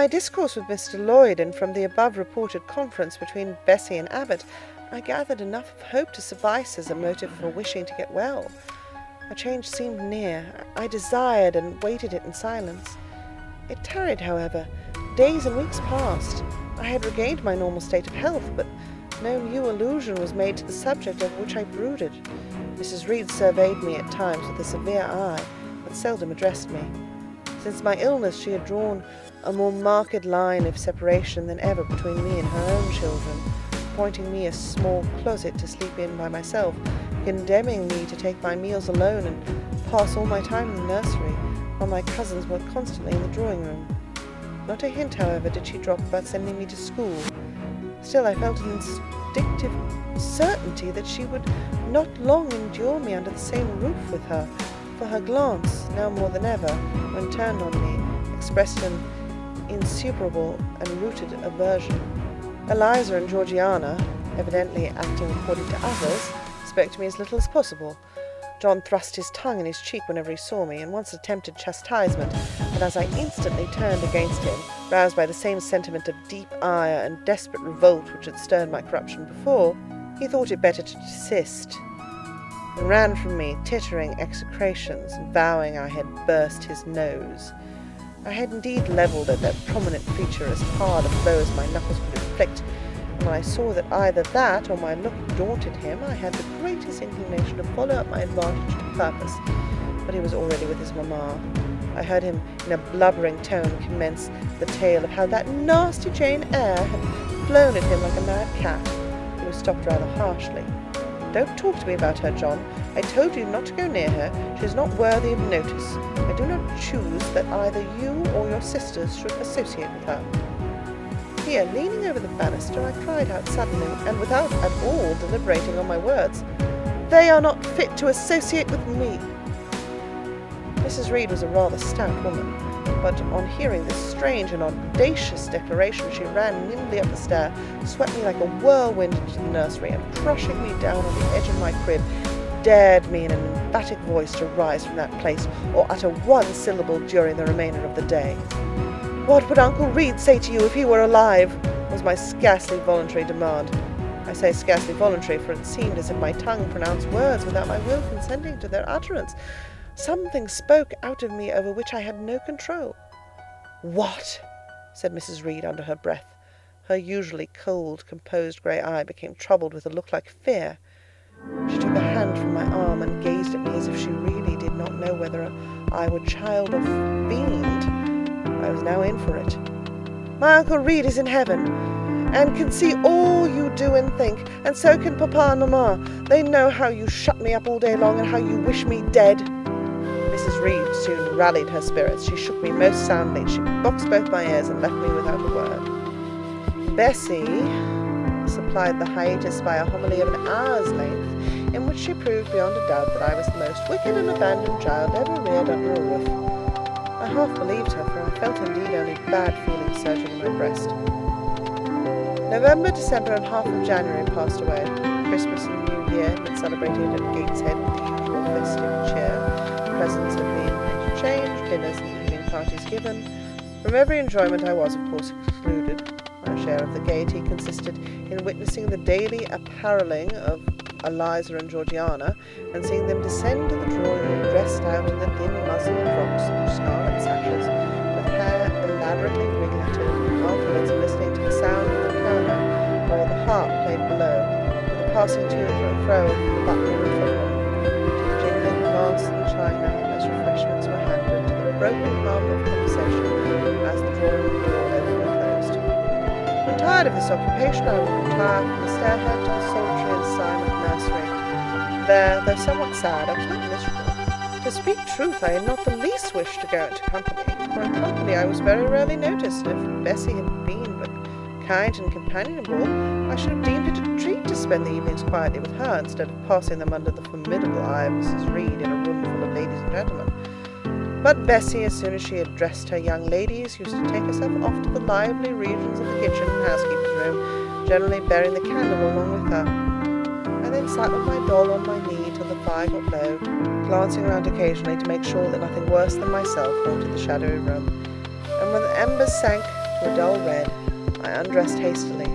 my discourse with Mr. Lloyd, and from the above-reported conference between Bessie and Abbot, I gathered enough of hope to suffice as a motive for wishing to get well. A change seemed near. I desired and waited it in silence. It tarried, however. Days and weeks passed. I had regained my normal state of health, but no new allusion was made to the subject over which I brooded. Mrs. Reed surveyed me at times with a severe eye, but seldom addressed me. Since my illness she had drawn a more marked line of separation than ever between me and her own children, appointing me a small closet to sleep in by myself, condemning me to take my meals alone and pass all my time in the nursery, while my cousins were constantly in the drawing-room. Not a hint, however, did she drop about sending me to school. Still, I felt an instinctive certainty that she would not long endure me under the same roof with her, for her glance, now more than ever, when turned on me, expressed an insuperable and rooted aversion. Eliza and Georgiana, evidently acting according to others, spoke to me as little as possible. John thrust his tongue in his cheek whenever he saw me, and once attempted chastisement, but as I instantly turned against him, roused by the same sentiment of deep ire and desperate revolt which had stirred my corruption before, he thought it better to desist, and ran from me, tittering execrations, and vowing I had burst his nose. I had indeed levelled at that prominent feature as hard a blow as my knuckles could inflict, and when I saw that either that or my look daunted him, I had the greatest inclination to follow up my advantage to purpose. But he was already with his mamma. I heard him in a blubbering tone commence the tale of how that nasty Jane Eyre had flown at him like a mad cat. He was stopped rather harshly. "Don't talk to me about her, John. I told you not to go near her. She is not worthy of notice. I do not choose that either you or your sisters should associate with her." Here, leaning over the banister, I cried out suddenly, and without at all deliberating on my words, "They are not fit to associate with me." Mrs. Reed was a rather stout woman, but on hearing this strange and audacious declaration, she ran nimbly up the stair, swept me like a whirlwind into the nursery, and crushing me down on the edge of my crib, dared me in an emphatic voice to rise from that place, or utter one syllable during the remainder of the day. "What would Uncle Reed say to you if he were alive?" was my scarcely voluntary demand. I say scarcely voluntary, for it seemed as if my tongue pronounced words without my will consenting to their utterance. Something spoke out of me over which I had no control. "What?" said Mrs. Reed under her breath. Her usually cold, composed grey eye became troubled with a look like fear. She took a hand from my arm and gazed at me as if she really did not know whether I were child or fiend. I was now in for it. "My Uncle Reed is in heaven, and can see all you do and think, and so can Papa and Mamma. They know how you shut me up all day long, and how you wish me dead." Mrs. Reed soon rallied her spirits. She shook me most soundly. She boxed both my ears and left me without a word. Bessie supplied the hiatus by a homily of an hour's length, in which she proved beyond a doubt that I was the most wicked and abandoned child ever reared under a roof. I half believed her, for I felt indeed only bad feelings surging in my breast. November, December, and half of January passed away. Christmas and New Year had been celebrated at Gateshead with the usual festive cheer. Presents had been exchanged, dinners and evening parties given. From every enjoyment I was, of course, excluded. My share of the gaiety consisted in witnessing the daily apparelling of Eliza and Georgiana, and seeing them descend to the drawing-room dressed out in the thin muslin frocks and scarlet sashes, with hair elaborately ringleted, and afterwards listening to the sound of the piano, while the harp played below, with the passing to and fro of the butler and footman, jingling glass and china as refreshments were handed, to the broken hum of conversation as the drawing-room door opened and closed. When tired of this occupation, I would retire from the stairhead to the solitary and silent nursery. There, though somewhat sad, I was not miserable. To speak truth, I had not the least wish to go into company, for in company I was very rarely noticed, and if Bessie had been but kind and companionable, I should have deemed it a treat to spend the evenings quietly with her, instead of passing them under the formidable eye of Mrs. Reed in a room full of ladies and gentlemen. But Bessie, as soon as she had dressed her young ladies, used to take herself off to the lively regions of the kitchen and housekeeper's room, generally bearing the candle along with her. I then sat with my doll on my knee till the fire got low, glancing round occasionally to make sure that nothing worse than myself haunted the shadowy room, and when the embers sank to to a dull red, I undressed hastily,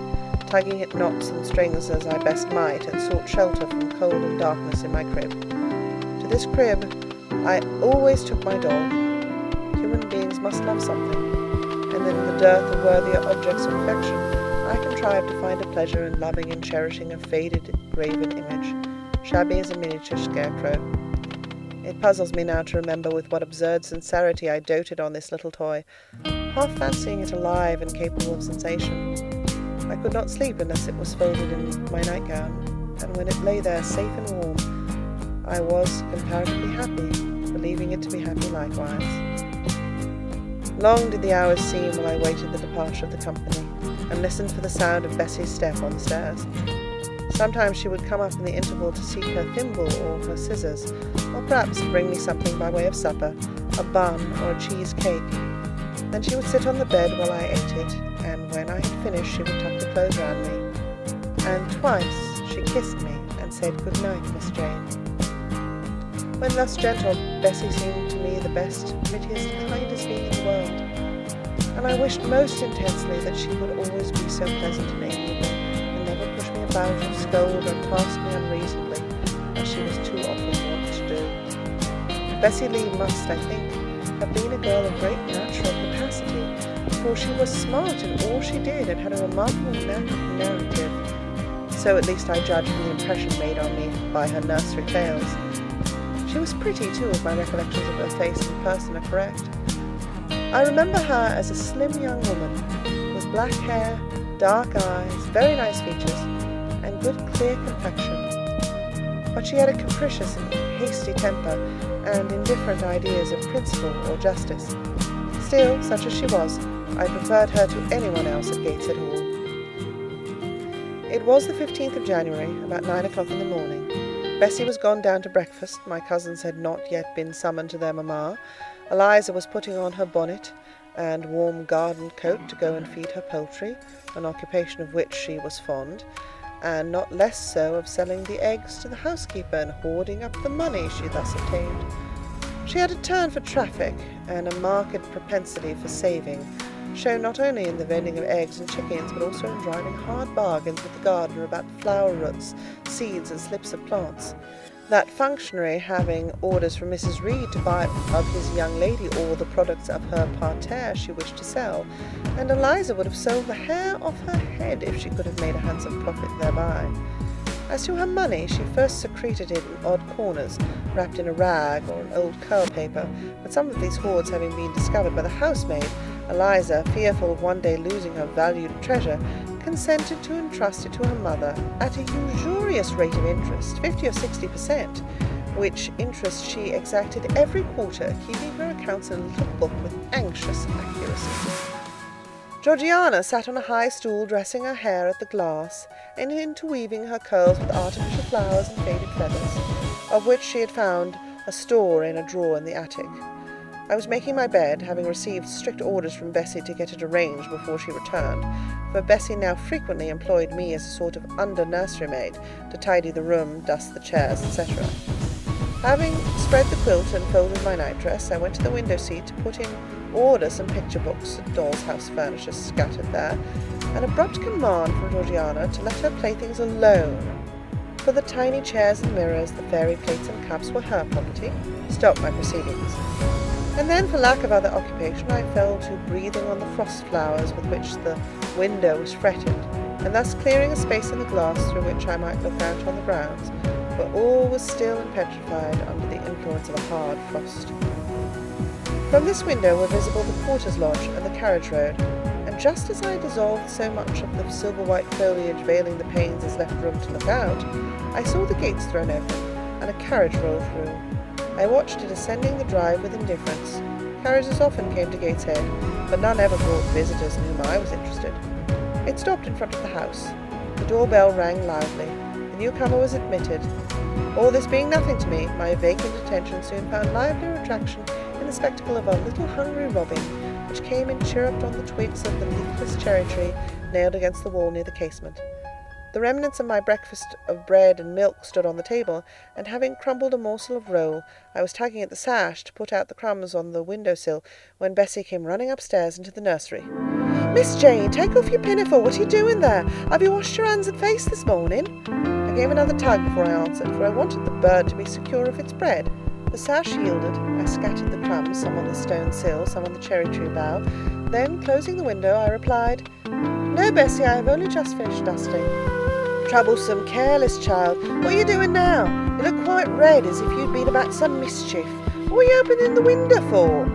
tugging at knots and strings as I best might, and sought shelter from cold and darkness in my crib. To this crib I always took my doll. Human beings must love something, and in the dearth of worthier objects of affection, I contrived to find a pleasure in loving and cherishing a faded, graven image, shabby as a miniature scarecrow. It puzzles me now to remember with what absurd sincerity I doted on this little toy, half fancying it alive and capable of sensation. I could not sleep unless it was folded in my nightgown, and when it lay there safe and warm, I was comparatively happy, believing it to be happy likewise. Long did the hours seem while I waited the departure of the company, and listened for the sound of Bessie's step on the stairs. Sometimes she would come up in the interval to seek her thimble or her scissors, or perhaps to bring me something by way of supper, a bun or a cheese cake. Then she would sit on the bed while I ate it, and when I had finished she would tuck the clothes round me. And twice she kissed me and said, "Good night, Miss Jane." When thus gentle, Bessie seemed to me the best, prettiest, kindest being in the world, and I wished most intensely that she could always be so pleasant and amiable, and never push me about or scold or task me unreasonably, as she was too often wont to do. Bessie Lee must, I think, have been a girl of great natural capacity, for she was smart in all she did and had a remarkable knack of narrative. So at least I judge from the impression made on me by her nursery tales. She was pretty, too, if my recollections of her face and person are correct. I remember her as a slim young woman, with black hair, dark eyes, very nice features, and good clear complexion. But she had a capricious and hasty temper, and indifferent ideas of principle or justice. Still, such as she was, I preferred her to anyone else at Gateshead Hall. It was the 15th of January, about 9 o'clock in the morning. Bessie was gone down to breakfast. My cousins had not yet been summoned to their mamma. Eliza was putting on her bonnet and warm garden coat to go and feed her poultry, an occupation of which she was fond, and not less so of selling the eggs to the housekeeper and hoarding up the money she thus obtained. She had a turn for traffic and a marked propensity for saving, shown not only in the vending of eggs and chickens, but also in driving hard bargains with the gardener about flower roots, seeds, and slips of plants. That functionary having orders from Mrs. Reed to buy of his young lady all the products of her parterre she wished to sell, and Eliza would have sold the hair off her head if she could have made a handsome profit thereby. As to her money, she first secreted it in odd corners, wrapped in a rag or an old curl paper, but some of these hoards having been discovered by the housemaid, Eliza, fearful of one day losing her valued treasure, consented to entrust it to her mother at a usurious rate of interest, 50 or 60%, which interest she exacted every quarter, keeping her accounts in a little book with anxious accuracy. Georgiana sat on a high stool dressing her hair at the glass, and interweaving her curls with artificial flowers and faded feathers, of which she had found a store in a drawer in the attic. I was making my bed, having received strict orders from Bessie to get it arranged before she returned, for Bessie now frequently employed me as a sort of under-nursery maid to tidy the room, dust the chairs, etc. Having spread the quilt and folded my nightdress, I went to the window seat to put in order some picture books and doll's house furniture scattered there, an abrupt command from Georgiana to let her playthings alone, for the tiny chairs and mirrors, the fairy plates and cups were her property, stopped my proceedings. And then, for lack of other occupation, I fell to breathing on the frost flowers with which the window was fretted, and thus clearing a space in the glass through which I might look out on the grounds, where all was still and petrified under the influence of a hard frost. From this window were visible the porter's lodge and the carriage road, and just as I dissolved so much of the silver-white foliage veiling the panes as left room to look out, I saw the gates thrown open, and a carriage roll through. I watched it ascending the drive with indifference. Carriages often came to Gateshead, but none ever brought visitors in whom I was interested. It stopped in front of the house. The doorbell rang loudly. The newcomer was admitted. All this being nothing to me, my vacant attention soon found lively attraction in the spectacle of a little hungry robin, which came and chirruped on the twigs of the leafless cherry tree nailed against the wall near the casement. The remnants of my breakfast of bread and milk stood on the table, and having crumbled a morsel of roll, I was tugging at the sash to put out the crumbs on the window-sill when Bessie came running upstairs into the nursery. "Miss Jane, take off your pinafore. What are you doing there? Have you washed your hands and face this morning?" I gave another tug before I answered, for I wanted the bird to be secure of its bread. The sash yielded. I scattered the crumbs, some on the stone sill, some on the cherry tree bough. Then, closing the window, I replied, "No, Bessie, I have only just finished dusting." "Troublesome, careless child. What are you doing now? You look quite red, as if you'd been about some mischief. What were you opening the window for?"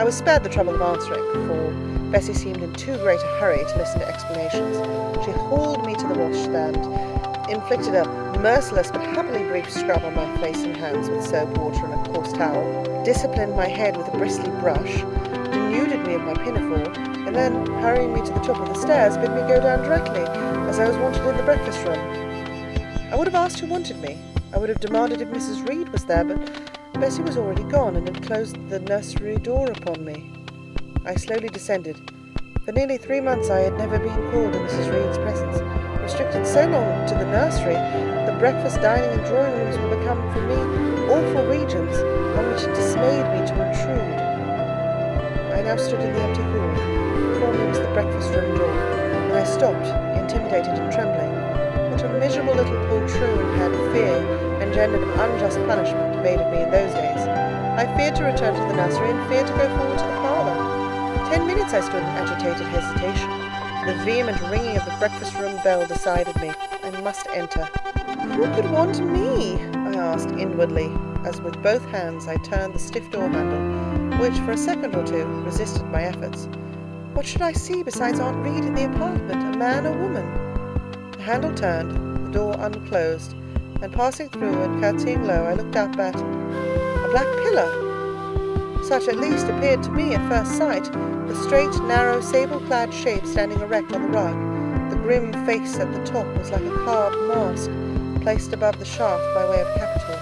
I was spared the trouble of answering, for Bessie seemed in too great a hurry to listen to explanations. She hauled me to the washstand, inflicted a merciless but happily brief scrub on my face and hands with soap water and a coarse towel, disciplined my head with a bristly brush, denuded me of my pinafore, and then, hurrying me to the top of the stairs, bid me go down directly, as I was wanted in the breakfast room. I would have asked who wanted me. I would have demanded if Mrs. Reed was there, but Bessie was already gone and had closed the nursery door upon me. I slowly descended. For nearly 3 months I had never been called in Mrs. Reed's presence. Restricted so long to the nursery, the breakfast, dining and drawing rooms were become for me awful regions on which it dismayed me to intrude. I now stood in the empty hall. Before me was the breakfast room door, and I stopped, intimidated and trembling. What a miserable little poltroon had fear, engendered of unjust punishment, made of me in those days. I feared to return to the nursery and feared to go forward to the parlour. 10 minutes I stood in agitated hesitation. The vehement ringing of the breakfast-room bell decided me. I must enter. "Who could want me?" I asked inwardly, as with both hands I turned the stiff door handle, which for a second or two resisted my efforts. What should I see besides Aunt Reed in the apartment, a man or woman? The handle turned, the door unclosed, and passing through and curtsying low, I looked up at a black pillar. Such at least appeared to me at first sight, the straight, narrow, sable-clad shape standing erect on the rug. The grim face at the top was like a carved mask, placed above the shaft by way of capital.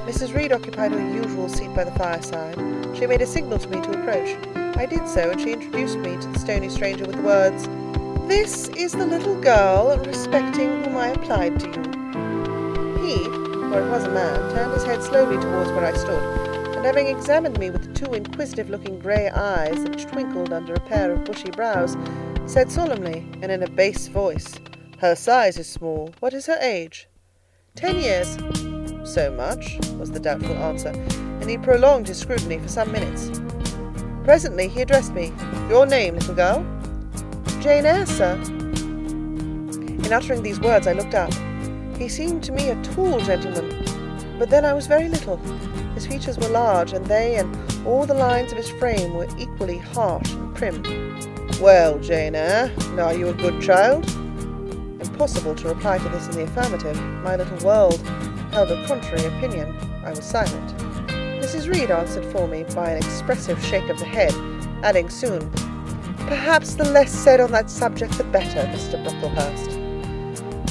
Mrs. Reed occupied her usual seat by the fireside. She made a signal to me to approach. I did so, and she introduced me to the stony stranger with the words, "This is the little girl respecting whom I applied to you." He, for it was a man, turned his head slowly towards where I stood, and having examined me with 2 inquisitive-looking grey eyes which twinkled under a pair of bushy brows, said solemnly, and in a bass voice, "Her size is small. What is her age?" 10 years. "So much," was the doubtful answer, and he prolonged his scrutiny for some minutes. Presently he addressed me. "Your name, little girl?" "Jane Eyre, sir." In uttering these words I looked up. He seemed to me a tall gentleman, but then I was very little. His features were large, and they and all the lines of his frame were equally harsh and prim. "Well, Jane Eyre, are you a good child?" Impossible to reply to this in the affirmative. My little world held a contrary opinion. I was silent. Mrs. Reed answered for me by an expressive shake of the head, adding soon, "Perhaps the less said on that subject the better, Mr. Brocklehurst."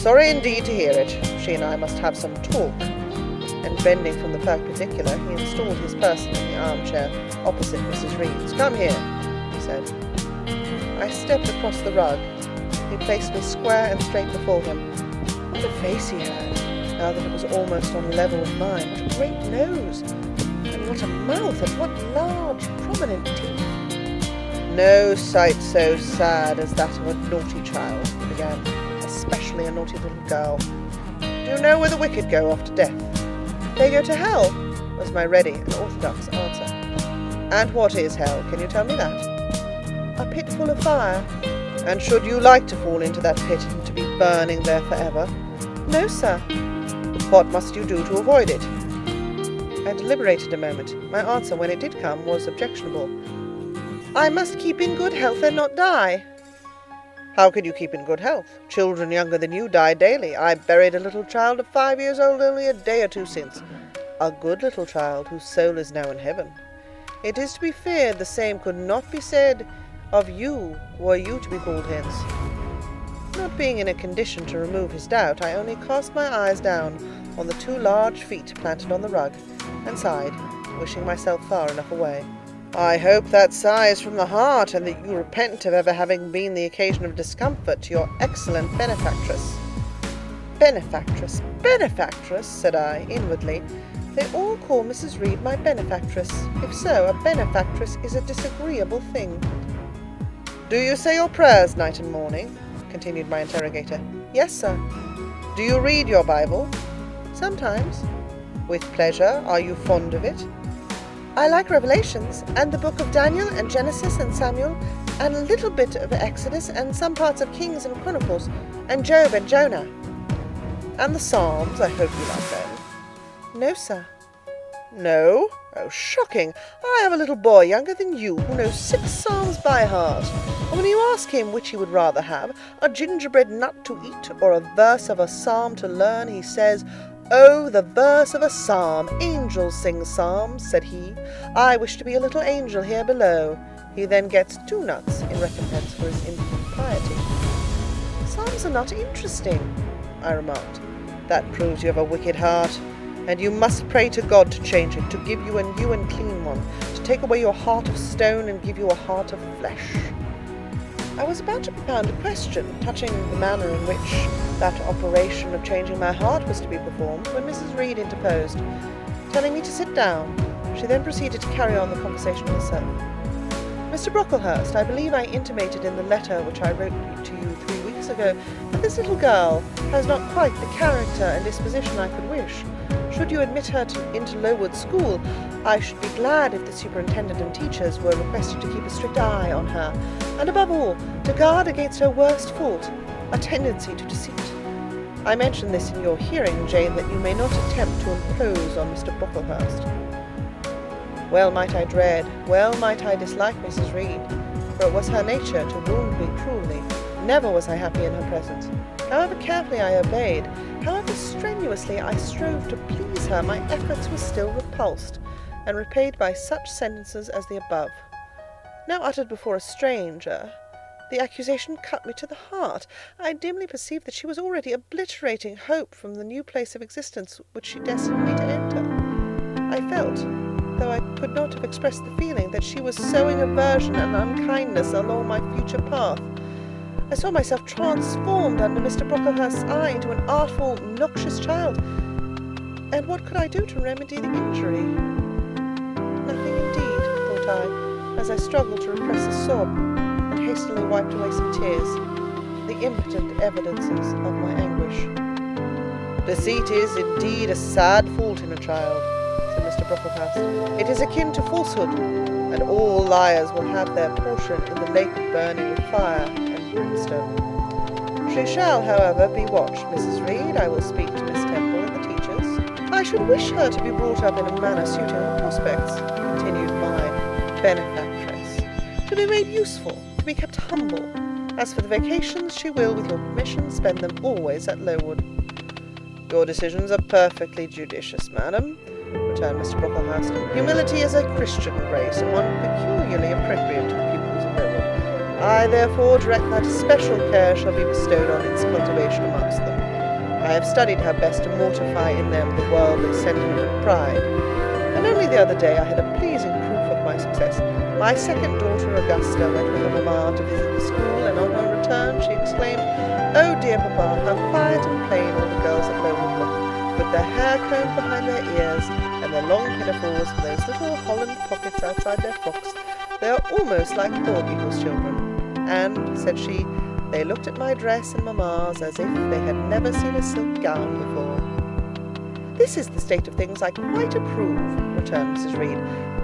"Sorry indeed to hear it. She and I must have some talk." And bending from the perpendicular, he installed his person in the armchair opposite Mrs. Reed's. "Come here," he said. I stepped across the rug. He placed me square and straight before him. What a face he had, now that it was almost on a level with mine. What a great nose, and what a mouth, and what large, prominent teeth. "No sight so sad as that of a naughty child," he began, "especially a naughty little girl. Do you know where the wicked go after death?" "They go to hell," was my ready and orthodox answer. "And what is hell? Can you tell me that?" "A pit full of fire." "And should you like to fall into that pit and to be burning there forever?" "No, sir." "What must you do to avoid it?" I deliberated a moment. My answer, when it did come, was objectionable. "I must keep in good health and not die." "How can you keep in good health? Children younger than you die daily. I buried a little child of 5 years old only a day or 2 since. A good little child whose soul is now in heaven. It is to be feared the same could not be said of you were you to be called hence." Not being in a condition to remove his doubt, I only cast my eyes down on the 2 large feet planted on the rug, and sighed, wishing myself far enough away. I hope that sigh is from the heart, and that you repent of ever having been the occasion of discomfort to your excellent benefactress. Benefactress, benefactress, said I, inwardly. They all call Mrs. Reed my benefactress. If so, a benefactress is a disagreeable thing. Do you say your prayers night and morning? Continued my interrogator. Yes, sir. Do you read your Bible? Sometimes. With pleasure. Are you fond of it? I like Revelations, and the book of Daniel, and Genesis, and Samuel, and a little bit of Exodus, and some parts of Kings and Chronicles, and Job and Jonah. And the Psalms, I hope you like them. No, sir. No? Oh, shocking. I have a little boy younger than you who knows 6 psalms by heart. And when you ask him which he would rather have, a gingerbread nut to eat or a verse of a psalm to learn, he says, "Oh, the verse of a psalm! Angels sing psalms," said he. "I wish to be a little angel here below." He then gets 2 nuts in recompense for his infant piety. Psalms are not interesting, I remarked. That proves you have a wicked heart. And you must pray to God to change it, to give you a new and clean one, to take away your heart of stone and give you a heart of flesh. I was about to propound a question touching the manner in which that operation of changing my heart was to be performed, when Mrs. Reed interposed, telling me to sit down. She then proceeded to carry on the conversation herself. Mr. Brocklehurst, I believe I intimated in the letter which I wrote to you 3 weeks ago that this little girl has not quite the character and disposition I could wish. Should you admit her into Lowood School, I should be glad if the superintendent and teachers were requested to keep a strict eye on her, and above all, to guard against her worst fault, a tendency to deceit. I mention this in your hearing, Jane, that you may not attempt to impose on Mr. Brocklehurst. Well might I dread, well might I dislike Mrs. Reed, for it was her nature to wound me cruelly. Never was I happy in her presence. However carefully I obeyed, however strenuously I strove to please her, my efforts were still repulsed, and repaid by such sentences as the above. Now uttered before a stranger, the accusation cut me to the heart. I dimly perceived that she was already obliterating hope from the new place of existence which she destined me to enter. I felt, though I could not have expressed the feeling, that she was sowing aversion and unkindness along my future path. I saw myself transformed under Mr. Brocklehurst's eye into an artful, noxious child. And what could I do to remedy the injury? Nothing indeed, thought I, as I struggled to repress a sob, and hastily wiped away some tears, the impotent evidences of my anguish. Deceit is indeed a sad fault in a child, said Mr. Brocklehurst. It is akin to falsehood, and all liars will have their portion in the lake burning with fire and brimstone. She shall, however, be watched, Mrs. Reed. I will speak to Miss Temple and the teachers. I should wish her to be brought up in a manner suiting her prospects, continued my benefactress, to be made useful, to be kept humble. As for the vacations, she will, with your permission, spend them always at Lowood. Your decisions are perfectly judicious, madam, returned Mr. Brocklehurst. Humility is a Christian grace, and one peculiarly appropriate to the pupils of Lowood. I therefore direct that special care shall be bestowed on its cultivation amongst them. I have studied how best to mortify in them the worldly sentiment of pride, and only the other day I had a pleasing proof of my success. My second daughter, Augusta, went with her mamma to visit the school, and on her return she exclaimed, "Oh dear papa, how quiet and plain all the girls at Lowood look, with their hair combed behind their ears, and their long pinafores, and those little holland pockets outside their frocks. They are almost like poor people's children. And," said she, "they looked at my dress and mamma's as if they had never seen a silk gown before." This is the state of things I quite approve, returned Mrs. Reed.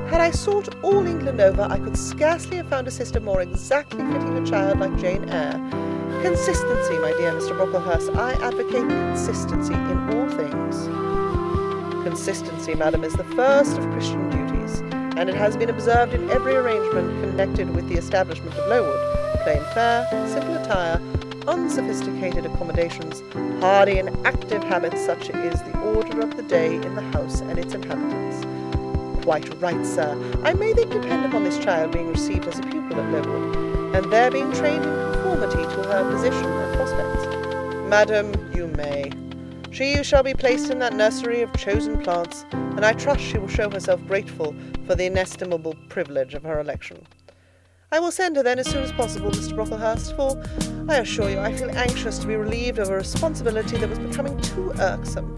Had I sought all England over, I could scarcely have found a sister more exactly fitting a child like Jane Eyre. Consistency, my dear Mr. Brocklehurst. I advocate consistency in all things. Consistency, madam, is the first of Christian duties, and it has been observed in every arrangement connected with the establishment of Lowood. Plain fare, simple attire, unsophisticated accommodations, hardy and active habits, such is the order of the day in the house and its inhabitants. Quite right, sir. I may then depend upon this child being received as a pupil at Lowood, and there being trained in conformity to her position and prospects. Madam, you may. She shall be placed in that nursery of chosen plants, and I trust she will show herself grateful for the inestimable privilege of her election. I will send her then as soon as possible, Mr. Brocklehurst, for I assure you I feel anxious to be relieved of a responsibility that was becoming too irksome.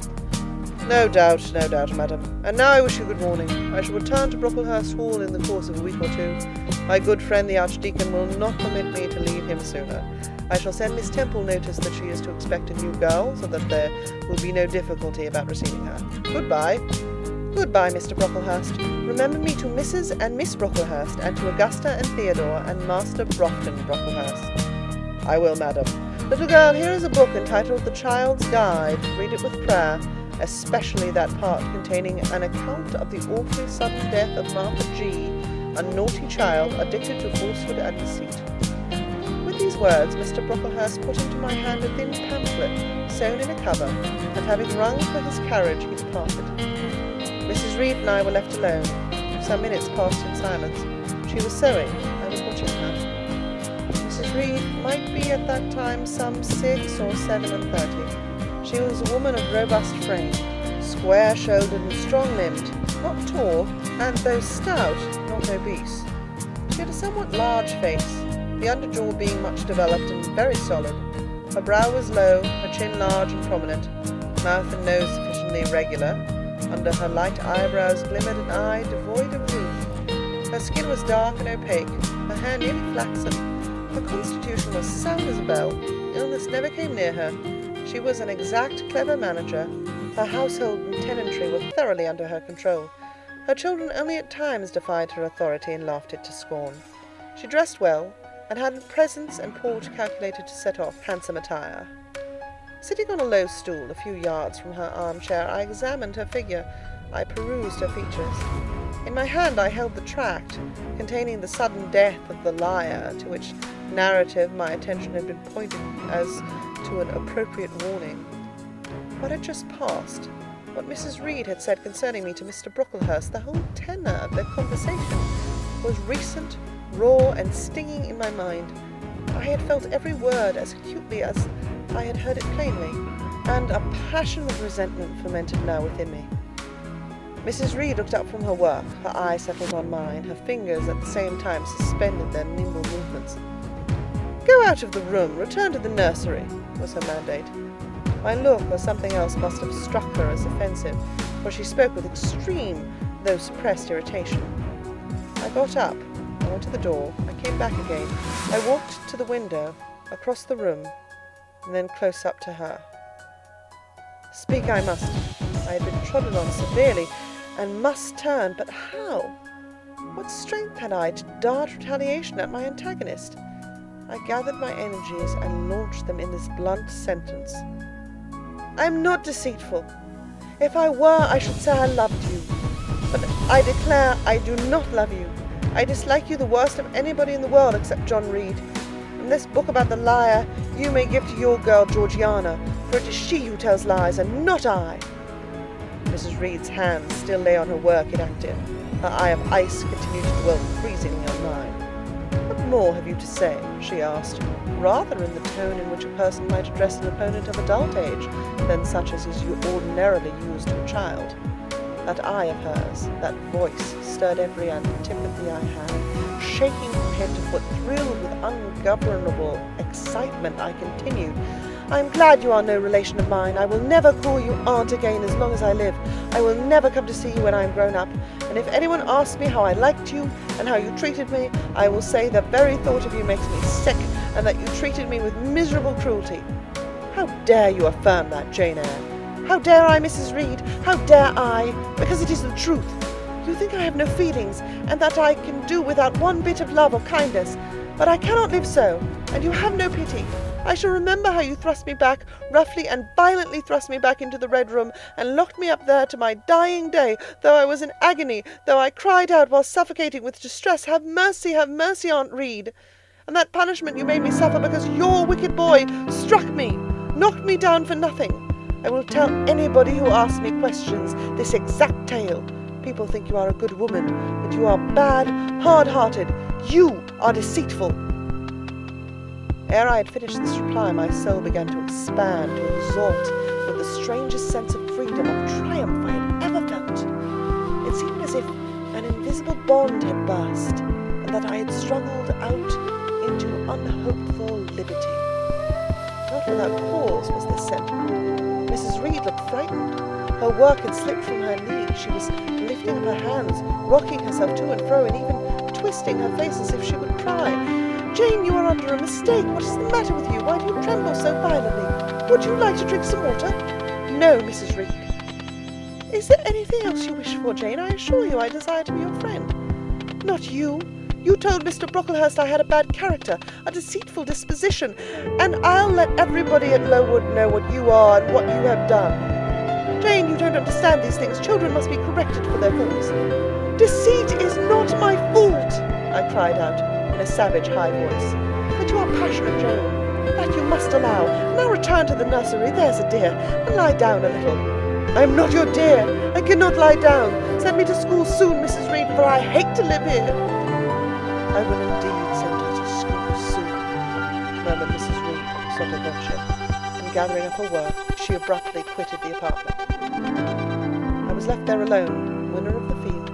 No doubt, madam. And now I wish you good morning. I shall return to Brocklehurst Hall in the course of a week or two. My good friend the Archdeacon will not permit me to leave him sooner. I shall send Miss Temple notice that she is to expect a new girl, so that there will be no difficulty about receiving her. Goodbye. Goodbye, Mr. Brocklehurst. Remember me to Mrs. and Miss Brocklehurst, and to Augusta and Theodore, and Master Bronte Brocklehurst. I will, madam. Little girl, here is a book entitled The Child's Guide. Read it with prayer, especially that part containing an account of the awfully sudden death of Martha G., a naughty child addicted to falsehood and deceit. With these words, Mr. Brocklehurst put into my hand a thin pamphlet, sewn in a cover, and having rung for his carriage, he departed. Mrs. Reed and I were left alone. Some minutes passed in silence. She was sewing. I was watching her. Mrs. Reed might be at that time some 6 or 37. She was a woman of robust frame, square-shouldered and strong-limbed, not tall, and though stout, not obese. She had a somewhat large face, the underjaw being much developed and very solid. Her brow was low, her chin large and prominent, mouth and nose sufficiently irregular. Under her light eyebrows glimmered an eye devoid of roof. Her skin was dark and opaque, her hair nearly flaxen. Her constitution was sound as a bell. Illness never came near her. She was an exact, clever manager. Her household and tenantry were thoroughly under her control. Her children only at times defied her authority and laughed it to scorn. She dressed well, and had a presence and port calculated to set off handsome attire. Sitting on a low stool a few yards from her armchair, I examined her figure. I perused her features. In my hand I held the tract containing the sudden death of the liar, to which narrative my attention had been pointed as to an appropriate warning. What had just passed, what Mrs. Reed had said concerning me to Mr. Brocklehurst, the whole tenor of their conversation, was recent, raw, and stinging in my mind. I had felt every word as acutely as I had heard it plainly, and a passion of resentment fermented now within me. Mrs. Reed looked up from her work, her eye settled on mine, her fingers at the same time suspended their nimble movements. "Go out of the room, return to the nursery," was her mandate. My look or something else must have struck her as offensive, for she spoke with extreme, though suppressed irritation. I got up, I went to the door, I came back again. I walked to the window, across the room, and then close up to her. Speak I must. I had been trodden on severely, and must turn, but how? What strength had I to dart retaliation at my antagonist? I gathered my energies and launched them in this blunt sentence. I am not deceitful. If I were, I should say I loved you. But I declare I do not love you. I dislike you the worst of anybody in the world except John Reed. And this book about the liar you may give to your girl Georgiana, for it is she who tells lies, and not I. Mrs. Reed's hand still lay on her work inactive. Her eye of ice continued to dwell freezingly on mine. What more have you to say? She asked, rather in the tone in which a person might address an opponent of adult age than such as is ordinarily used to a child. That eye of hers, that voice, stirred every antipathy I had. Shaking from head to foot, thrilled with ungovernable excitement, I continued, I am glad you are no relation of mine. I will never call you aunt again as long as I live. I will never come to see you when I am grown up. And if anyone asks me how I liked you and how you treated me, I will say the very thought of you makes me sick, and that you treated me with miserable cruelty. How dare you affirm that, Jane Eyre? How dare I, Mrs. Reed? How dare I? Because it is the truth. You think I have no feelings, and that I can do without one bit of love or kindness. But I cannot live so, and you have no pity. I shall remember how you thrust me back, roughly and violently thrust me back into the Red Room, and locked me up there to my dying day, though I was in agony, though I cried out while suffocating with distress, have mercy, Aunt Reed. And that punishment you made me suffer because your wicked boy struck me, knocked me down for nothing. I will tell anybody who asks me questions this exact tale. People think you are a good woman, but you are bad, hard-hearted. You are deceitful. Ere I had finished this reply, my soul began to expand, to exalt, with the strangest sense of freedom, of triumph I had ever felt. It seemed as if an an invisible bond had burst, and that I had struggled out into unhoped-for liberty. Not without cause was this sentiment. Mrs. Reed looked frightened. Her work had slipped from her knee. She was lifting up her hands, rocking herself to and fro, and even twisting her face as if she would cry. "Jane, you are under a mistake. What is the matter with you? Why do you tremble so violently? Would you like to drink some water?" "No, Mrs. Reed." "Is there anything else you wish for, Jane? I assure you I desire to be your friend." "Not you. You told Mr. Brocklehurst I had a bad character, a deceitful disposition, and I'll let everybody at Lowood know what you are and what you have done." "Jane, you don't understand these things. Children must be corrected for their faults." "Deceit is not my fault," I cried out in a savage high voice. "But you are passionate, Jane. That you must allow. Now return to the nursery, there's a dear, and lie down a little." "I am not your dear. I cannot lie down. Send me to school soon, Mrs. Reed, for I hate to live here." "I will indeed send her to school soon," murmured Mrs. Reed sotto voce, and gathering up her work, she abruptly quitted the apartment. I was left there alone, winner of the field.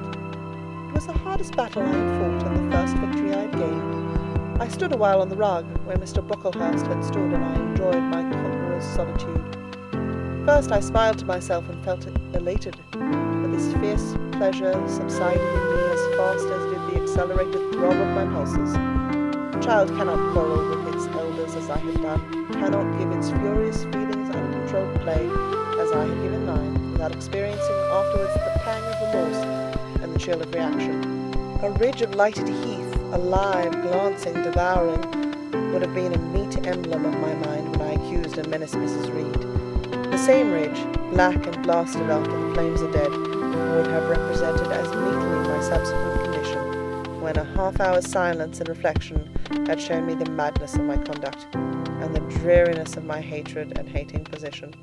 It was the hardest battle I had fought and the first victory I had gained. I stood a while on the rug, where Mr. Brocklehurst had stood, and I enjoyed my conqueror's solitude. First I smiled to myself and felt elated, but this fierce pleasure subsided in me as fast as did the accelerated throb of my pulses. A child cannot quarrel with its elders as I had done, cannot give its furious feelings uncontrolled play as I had given mine, without experiencing afterwards the pang of remorse and the chill of reaction. A ridge of lighted heath, alive, glancing, devouring, would have been a meet emblem of my mind when I accused and menaced Mrs. Reed. The same ridge, black and blasted after the flames are dead, would have represented as neatly my subsequent condition, when a half-hour's silence and reflection had shown me the madness of my conduct, and the dreariness of my hatred and hating position.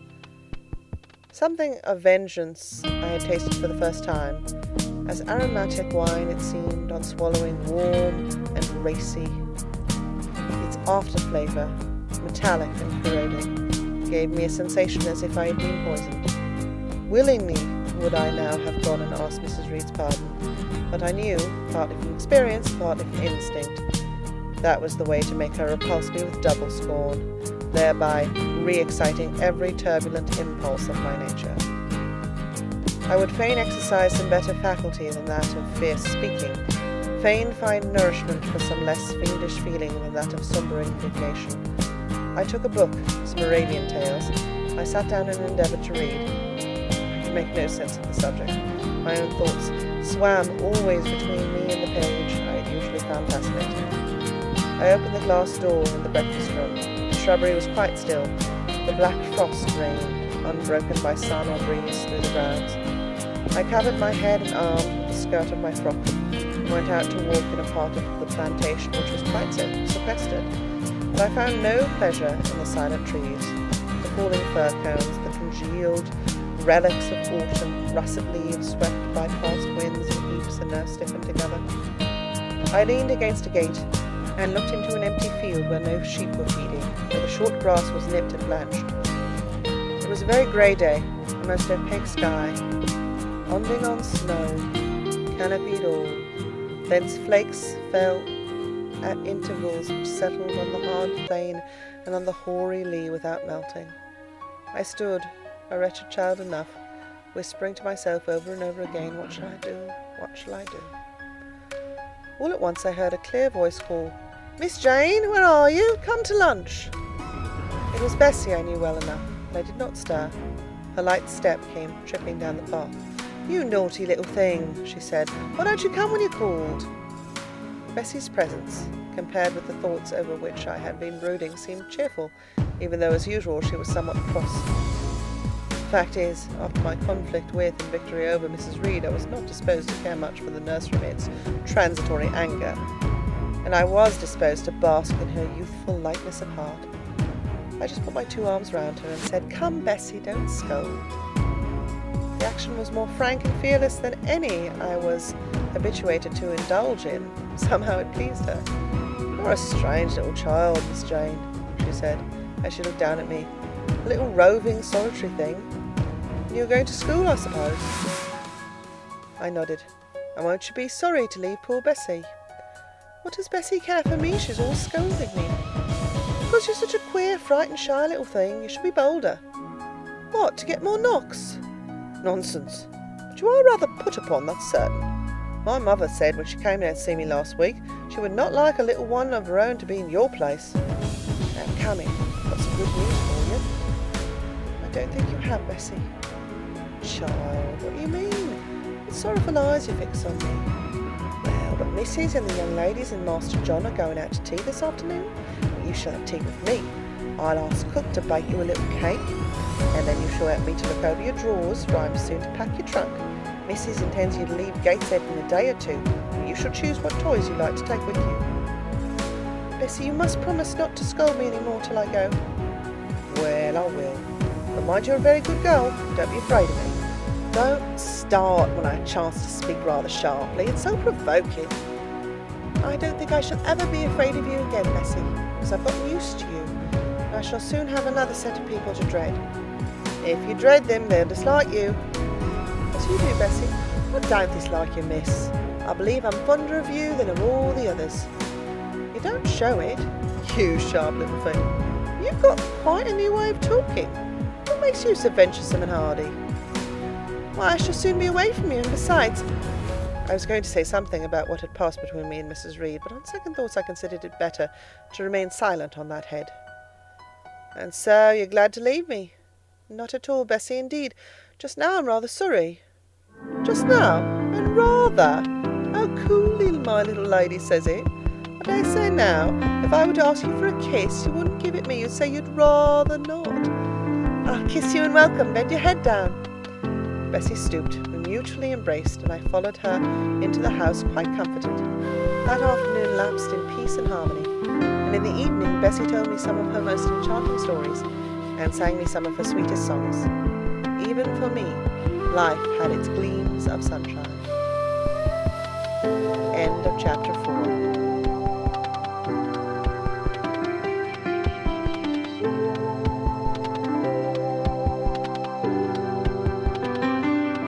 Something of vengeance I had tasted for the first time. As aromatic wine it seemed, on swallowing, warm and racy. Its after-flavour, metallic and corroding, gave me a sensation as if I had been poisoned. Willingly would I now have gone and asked Mrs. Reed's pardon, but I knew, partly from experience, partly from instinct, that was the way to make her repulse me with double scorn, thereby re-exciting every turbulent impulse of my nature. I would fain exercise some better faculty than that of fierce speaking, fain find nourishment for some less fiendish feeling than that of sombre indignation. I took a book, some Arabian tales. I sat down and endeavoured to read. I could make no sense of the subject. My own thoughts swam always between me and the page I had usually found fascinating. I opened the glass door in the breakfast room. The shrubbery was quite still. The black frost reigned, unbroken by sun or breeze, through the grounds. I covered my head and arms with the skirt of my frock, and went out to walk in a part of the plantation which was quite sequestered. But I found no pleasure in the silent trees, the falling fir cones, the congealed relics of autumn, russet leaves swept by past winds in heaps and now stiffened together. I leaned against a gate and looked into an empty field where no sheep were feeding, where the short grass was nipped and blanched. It was a very grey day, a most opaque sky, onding on snow, canopied all. Thence flakes fell at intervals which settled on the hard plain and on the hoary lea without melting. I stood, a wretched child enough, whispering to myself over and over again, "What shall I do? What shall I do?" All at once I heard a clear voice call, "Miss Jane, where are you? Come to lunch." It was Bessie I knew well enough, but I did not stir. Her light step came tripping down the path. "You naughty little thing," she said. "Why don't you come when you're called?" Bessie's presence, compared with the thoughts over which I had been brooding, seemed cheerful, even though as usual she was somewhat cross. The fact is, after my conflict with and victory over Mrs. Reed, I was not disposed to care much for the nursemaid's transitory anger, and I was disposed to bask in her youthful lightness of heart. I just put my two arms round her and said, "Come, Bessie, don't scold." The action was more frank and fearless than any I was habituated to indulge in. Somehow it pleased her. "You're a strange little child, Miss Jane," she said, as she looked down at me. "A little roving, solitary thing. You're going to school, I suppose?" I nodded. And won't you be sorry to leave poor Bessie? What does Bessie care for me? She's all scolding me. Because you're such a queer, frightened, shy little thing. You should be bolder. What, to get more knocks? Nonsense. But you are rather put upon, that's certain. My mother said when she came in to see me last week, she would not like a little one of her own to be in your place. Now come in, I've got some good news for you. I don't think you have, Bessie. Child, what do you mean? What sorrowful eyes you fix on me. Well, but Mrs. and the young ladies and Master John are going out to tea this afternoon. You shall have tea with me. I'll ask cook to bake you a little cake, and then you shall help me to look over your drawers, for I'm soon to pack your trunk. Mrs. intends you to leave Gateshead in a day or two, and you shall choose what toys you like to take with you. Bessie, you must promise not to scold me any more till I go. Well, I will. But mind you're a very good girl. Don't be afraid of me. Don't start when I have a chance to speak rather sharply. It's so provoking. I don't think I shall ever be afraid of you again, Bessie, because I've gotten used to you, and I shall soon have another set of people to dread. If you dread them, they'll dislike you. As you do, Bessie. I don't dislike you, miss. I believe I'm fonder of you than of all the others. You don't show it, you sharp little thing. You've got quite a new way of talking. What makes you so venturesome and hardy? Why, I shall soon be away from you, and besides, I was going to say something about what had passed between me and Mrs. Reed, but on second thoughts I considered it better to remain silent on that head. And so you're glad to leave me? Not at all, Bessie, indeed. Just now I'm rather sorry. Just now? And rather? How coolly my little lady says it. I dare say now, if I were to ask you for a kiss, you wouldn't give it me. You'd say you'd rather not. I'll kiss you and welcome. Bend your head down. Bessie stooped. We mutually embraced, and I followed her into the house quite comforted. That afternoon lapsed in peace and harmony, and in the evening Bessie told me some of her most enchanting stories, and sang me some of her sweetest songs. Even for me, life had its gleams of sunshine. End of chapter 4.